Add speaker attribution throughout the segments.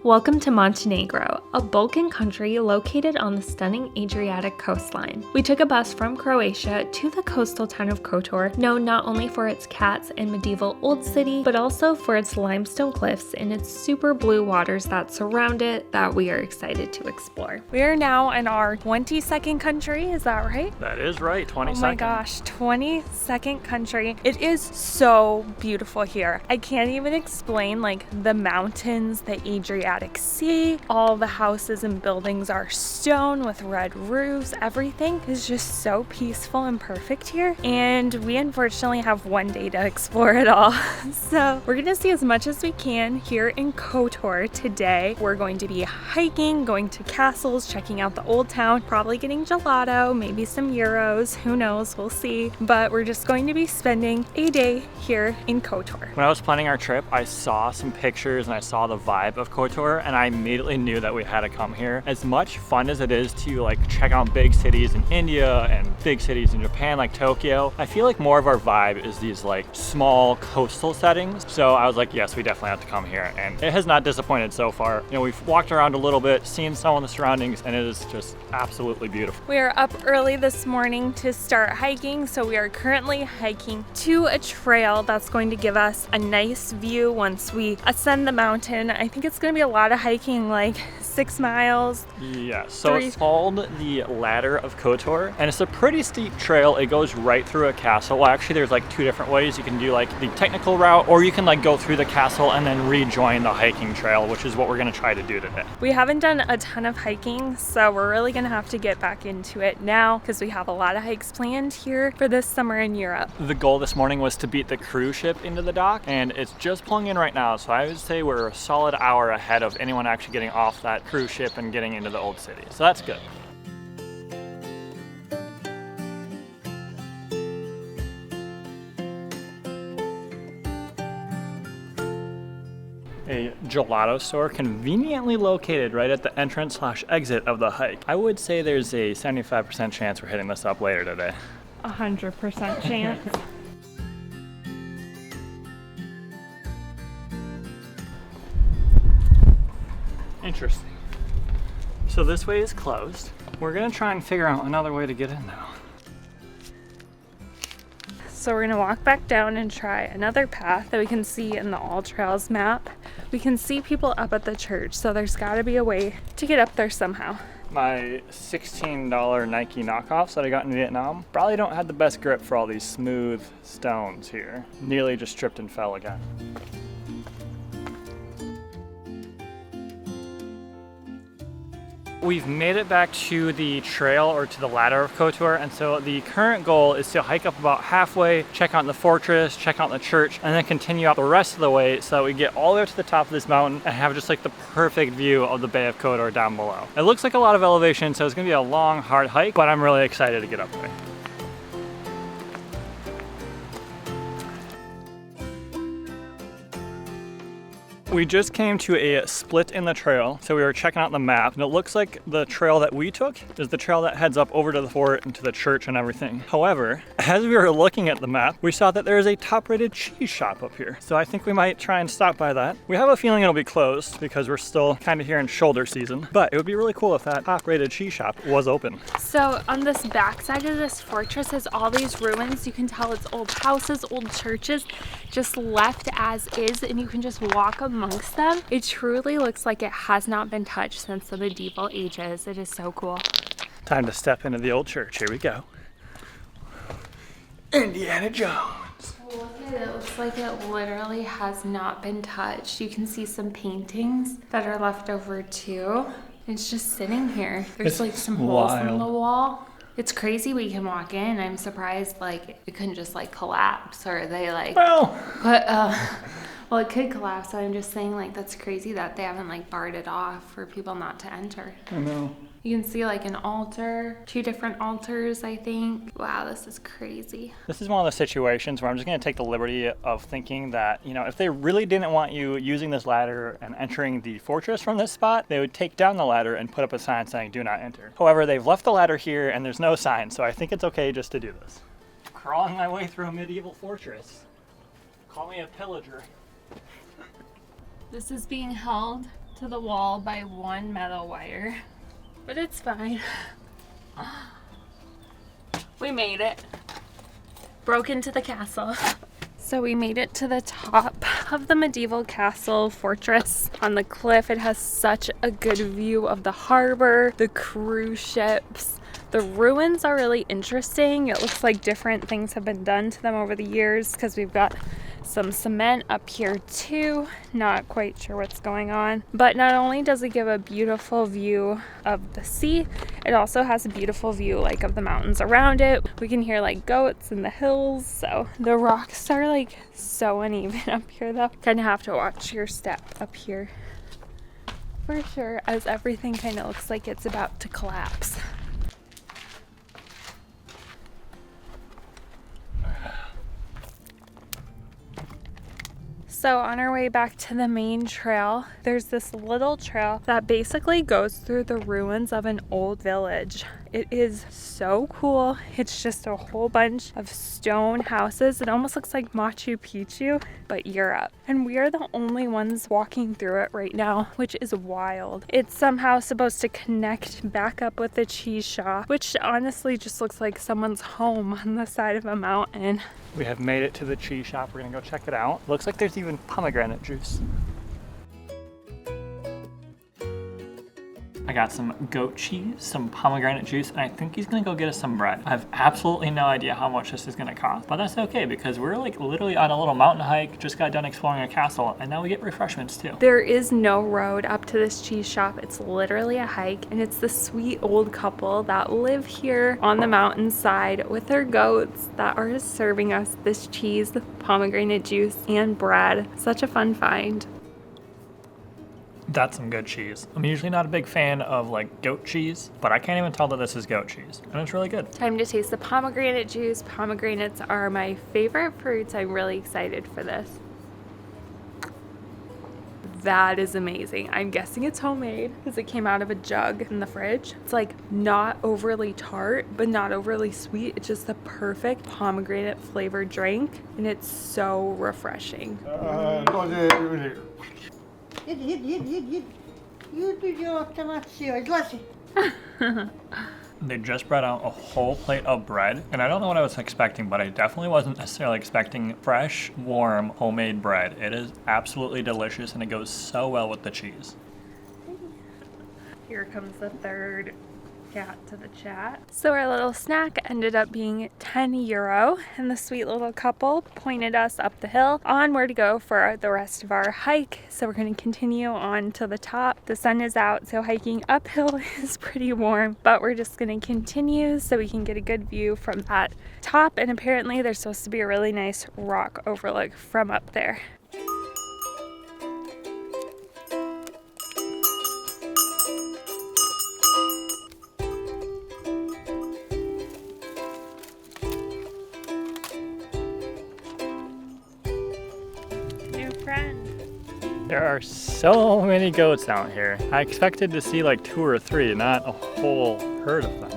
Speaker 1: Welcome to Montenegro, a Balkan country located on the stunning Adriatic coastline. We took a bus from Croatia to the coastal town of Kotor, known not only for its cats and medieval Old City, but also for its limestone cliffs and its super blue waters that surround it that we are excited to explore. We are now in our 22nd country, is that right?
Speaker 2: That is right, 22nd.
Speaker 1: Oh my gosh, 22nd country. It is so beautiful here. I can't even explain like the mountains, the Adriatic Sea, all the houses and buildings are stone with red roofs. Everything is just so peaceful and perfect here. And we unfortunately have one day to explore it all. So we're gonna see as much as we can here in Kotor today. We're going to be hiking, going to castles, checking out the old town, probably getting gelato, maybe some gyros, who knows, we'll see. But we're just going to be spending a day here in Kotor.
Speaker 2: When I was planning our trip, I saw some pictures and I saw the vibe of Kotor, and I immediately knew that we had to come here. As much fun as it is to like check out big cities in India and big cities in Japan like Tokyo, I feel like more of our vibe is these like small coastal settings. So I was like, yes, we definitely have to come here, and it has not disappointed so far. You know, we've walked around a little bit, seen some of the surroundings, and it is just absolutely beautiful.
Speaker 1: We are up early this morning to start hiking, so we are currently hiking to a trail that's going to give us a nice view once we ascend the mountain. I think it's going to be a lot of hiking, like 6 miles.
Speaker 2: Yeah, so it's called the Ladder of Kotor, and it's a pretty steep trail. It goes right through a castle. Well, actually, there's like 2 different ways. You can do like the technical route, or you can like go through the castle and then rejoin the hiking trail, which is what we're going to try to do today.
Speaker 1: We haven't done a ton of hiking, so we're really going to have to get back into it now because we have a lot of hikes planned here for this summer in Europe.
Speaker 2: The goal this morning was to beat the cruise ship into the dock, and it's just pulling in right now, so I would say we're a solid hour ahead of anyone actually getting off that cruise ship and getting into the Old City, so that's good. A gelato store conveniently located right at the entrance/exit of the hike. I would say there's a 75% chance we're hitting this up later today.
Speaker 1: 100% chance.
Speaker 2: Interesting. So this way is closed. We're gonna try and figure out another way to get in now.
Speaker 1: So we're gonna walk back down and try another path that we can see in the All Trails map. We can see people up at the church, so there's gotta be a way to get up there somehow.
Speaker 2: My $16 Nike knockoffs that I got in Vietnam probably don't have the best grip for all these smooth stones here. Nearly just tripped and fell again. We've made it back to the trail, or to the Ladder of Kotor, and so the current goal is to hike up about halfway, check out the fortress, check out the church, and then continue up the rest of the way so that we get all the way to the top of this mountain and have just like the perfect view of the Bay of Kotor down below. It looks like a lot of elevation, so it's gonna be a long, hard hike, but I'm really excited to get up there. We just came to a split in the trail, so we were checking out the map, and it looks like the trail that we took is the trail that heads up over to the fort and to the church and everything. However, as we were looking at the map, we saw that there is a top-rated cheese shop up here, so I think we might try and stop by that. We have a feeling it'll be closed because we're still kind of here in shoulder season, but it would be really cool if that top-rated cheese shop was open.
Speaker 1: So on this backside of this fortress is all these ruins. You can tell it's old houses, old churches, just left as is, and you can just walk amongst them. It truly looks like it has not been touched since the medieval ages. It is so cool.
Speaker 2: Time to step into the old church. Here we go. Indiana Jones.
Speaker 1: Look at it. It looks like it literally has not been touched. You can see some paintings that are left over too. It's just sitting here. There's like some holes in the wall. It's crazy we can walk in. I'm surprised like it couldn't just like collapse, or they like well, it could collapse. I'm just saying like that's crazy that they haven't like barred it off for people not to enter.
Speaker 2: I know.
Speaker 1: You can see like an altar, 2 different altars, I think. Wow, this is crazy.
Speaker 2: This is one of the situations where I'm just going to take the liberty of thinking that, you know, if they really didn't want you using this ladder and entering the fortress from this spot, they would take down the ladder and put up a sign saying do not enter. However, they've left the ladder here and there's no sign, so I think it's okay just to do this. Crawling my way through a medieval fortress. Call me a pillager.
Speaker 1: This is being held to the wall by one metal wire, but it's fine. We made it. Broke into the castle. So we made it to the top of the medieval castle fortress on the cliff. It has such a good view of the harbor, the cruise ships. The ruins are really interesting. It looks like different things have been done to them over the years because we've got some cement up here too. Not quite sure what's going on. But not only does it give a beautiful view of the sea, it also has a beautiful view like of the mountains around it. We can hear like goats in the hills. So the rocks are like so uneven up here though. Kind of have to watch your step up here for sure, as everything kind of looks like it's about to collapse. So on our way back to the main trail, there's this little trail that basically goes through the ruins of an old village. It is so cool. It's just a whole bunch of stone houses. It almost looks like Machu Picchu, but Europe. And we are the only ones walking through it right now, which is wild. It's somehow supposed to connect back up with the cheese shop, which honestly just looks like someone's home on the side of a mountain.
Speaker 2: We have made it to the cheese shop. We're gonna go check it out. Looks like there's even pomegranate juice. I got some goat cheese, some pomegranate juice, and I think he's gonna go get us some bread. I have absolutely no idea how much this is gonna cost, but that's okay because we're like literally on a little mountain hike, just got done exploring a castle, and now we get refreshments too.
Speaker 1: There is no road up to this cheese shop. It's literally a hike, and it's the sweet old couple that live here on the mountainside with their goats that are serving us this cheese, pomegranate juice, and bread. Such a fun find.
Speaker 2: That's some good cheese. I'm usually not a big fan of like goat cheese, but I can't even tell that this is goat cheese, and it's really good.
Speaker 1: Time to taste the pomegranate juice. Pomegranates are my favorite fruits. I'm really excited for this. That is amazing. I'm guessing it's homemade because it came out of a jug in the fridge. It's like not overly tart, but not overly sweet. It's just the perfect pomegranate flavored drink, and it's so refreshing.
Speaker 2: They just brought out a whole plate of bread, and I don't know what I was expecting, but I definitely wasn't necessarily expecting fresh, warm, homemade bread. It is absolutely delicious, and it goes so well with the cheese.
Speaker 1: Here comes the third cat to the chat. So our little snack ended up being €10, and the sweet little couple pointed us up the hill on where to go for the rest of our hike. So we're going to continue on to the top. The sun is out, so hiking uphill is pretty warm, but we're just going to continue so we can get a good view from that top. And apparently there's supposed to be a really nice rock overlook from up there.
Speaker 2: There are so many goats out here. I expected to see like 2 or 3, not a whole herd of them.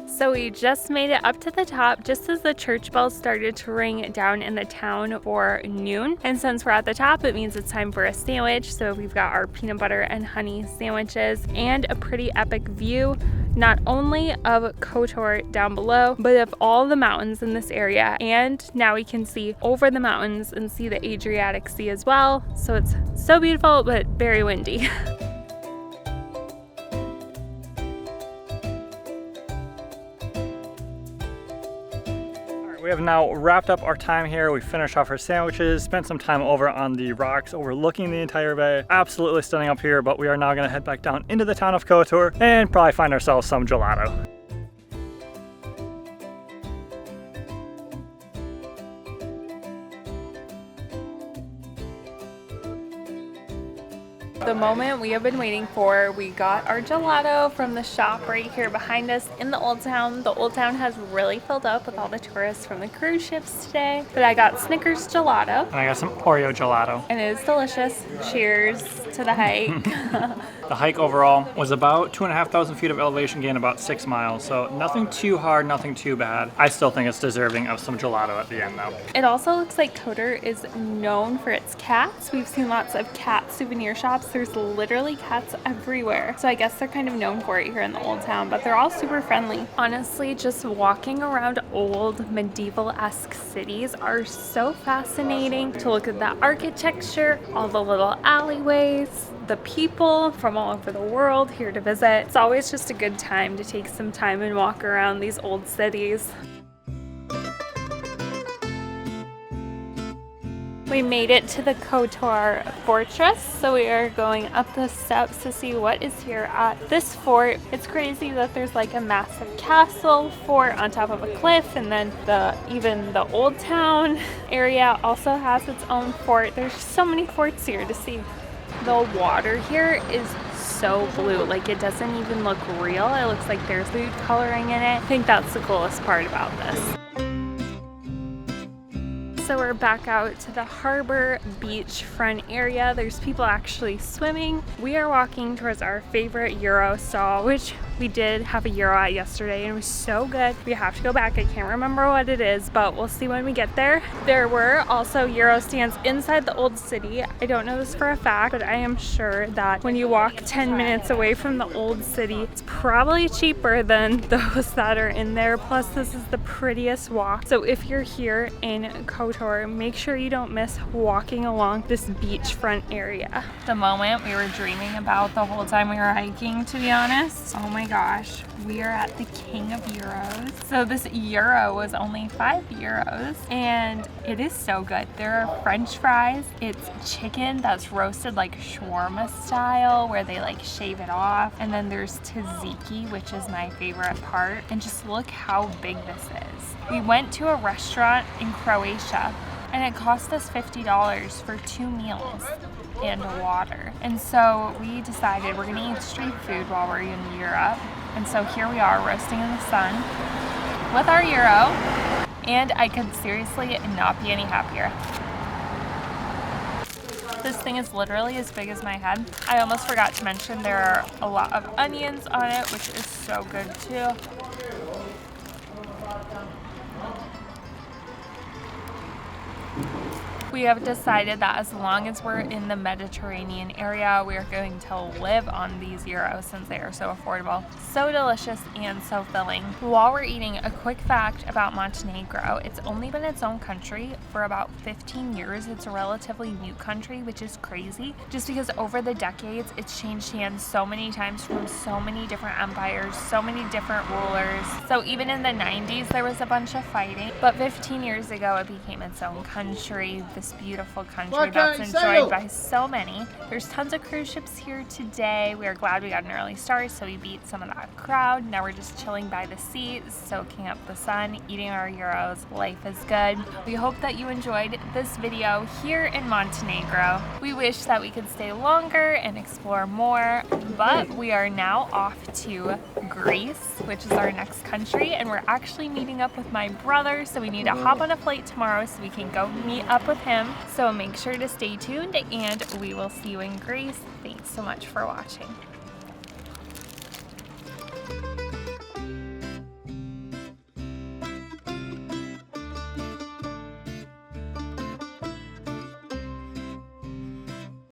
Speaker 1: So we just made it up to the top just as the church bells started to ring down in the town for noon. And since we're at the top, it means it's time for a sandwich. So we've got our peanut butter and honey sandwiches and a pretty epic view, not only of Kotor down below, but of all the mountains in this area. And now we can see over the mountains and see the Adriatic Sea as well. So it's so beautiful, but very windy.
Speaker 2: We have now wrapped up our time here. We finished off our sandwiches, spent some time over on the rocks overlooking the entire bay. Absolutely stunning up here, but we are now gonna head back down into the town of Kotor and probably find ourselves some gelato.
Speaker 1: The moment we have been waiting for, we got our gelato from the shop right here behind us in the Old Town. The Old Town has really filled up with all the tourists from the cruise ships today. But I got Snickers gelato.
Speaker 2: And I got some Oreo gelato.
Speaker 1: And it is delicious. Cheers to the hike.
Speaker 2: The hike overall was about 2,500 feet of elevation gain, about 6 miles. So nothing too hard, nothing too bad. I still think it's deserving of some gelato at the end though.
Speaker 1: It also looks like Kotor is known for its cats. We've seen lots of cat souvenir shops. There's literally cats everywhere. So I guess they're kind of known for it here in the Old Town, but they're all super friendly. Honestly, just walking around old medieval-esque cities are so fascinating to look at the architecture, all the little alleyways, the people from all over the world here to visit. It's always just a good time to take some time and walk around these old cities. We made it to the Kotor fortress, so we are going up the steps to see what is here at this fort. It's crazy that there's like a massive castle fort on top of a cliff, and then even the Old Town area also has its own fort. There's so many forts here to see. The water here is so blue, like it doesn't even look real. It looks like there's food coloring in it. I think that's the coolest part about this. So we're back out to the harbor beachfront area. There's people actually swimming. We are walking towards our favorite gyro stall, which we did have a gyro at yesterday and it was so good. We have to go back. I can't remember what it is, but we'll see when we get there. There were also gyro stands inside the old city. I don't know this for a fact, but I am sure that when you walk 10 minutes away from the old city, it's probably cheaper than those that are in there. Plus, this is the prettiest walk. So if you're here in Kotor, make sure you don't miss walking along this beachfront area. The moment we were dreaming about the whole time we were hiking, to be honest. Oh my gosh, we are at the king of gyros. So this gyro was only 5 euros and it is so good. There are french fries. It's chicken that's roasted like shawarma style where they like shave it off. And then there's tzatziki, which is my favorite part. And just look how big this is. We went to a restaurant in Croatia and it cost us $50 for 2 meals and water. And so we decided we're gonna eat street food while we're in Europe. And so here we are roasting in the sun with our gyro, and I could seriously not be any happier. This thing is literally as big as my head. I almost forgot to mention there are a lot of onions on it, which is so good too. We have decided that as long as we're in the Mediterranean area, we are going to live on these gyros since they are so affordable. So delicious and so filling. While we're eating, a quick fact about Montenegro. It's only been its own country for about 15 years. It's a relatively new country, which is crazy. Just because over the decades, it's changed hands so many times from so many different empires, so many different rulers. So even in the 90s, there was a bunch of fighting. But 15 years ago, it became its own country. This beautiful country that's enjoyed by so many. There's tons of cruise ships here today. We are glad we got an early start, so we beat some of that crowd. Now we're just chilling by the sea, soaking up the sun, eating our gyros. Life is good. We hope that you enjoyed this video here in Montenegro. We wish that we could stay longer and explore more, but we are now off to Greece, which is our next country, and we're actually meeting up with my brother, so we need to hop on a flight tomorrow so we can go meet up with him. So make sure to stay tuned and we will see you in Greece. Thanks so much for watching.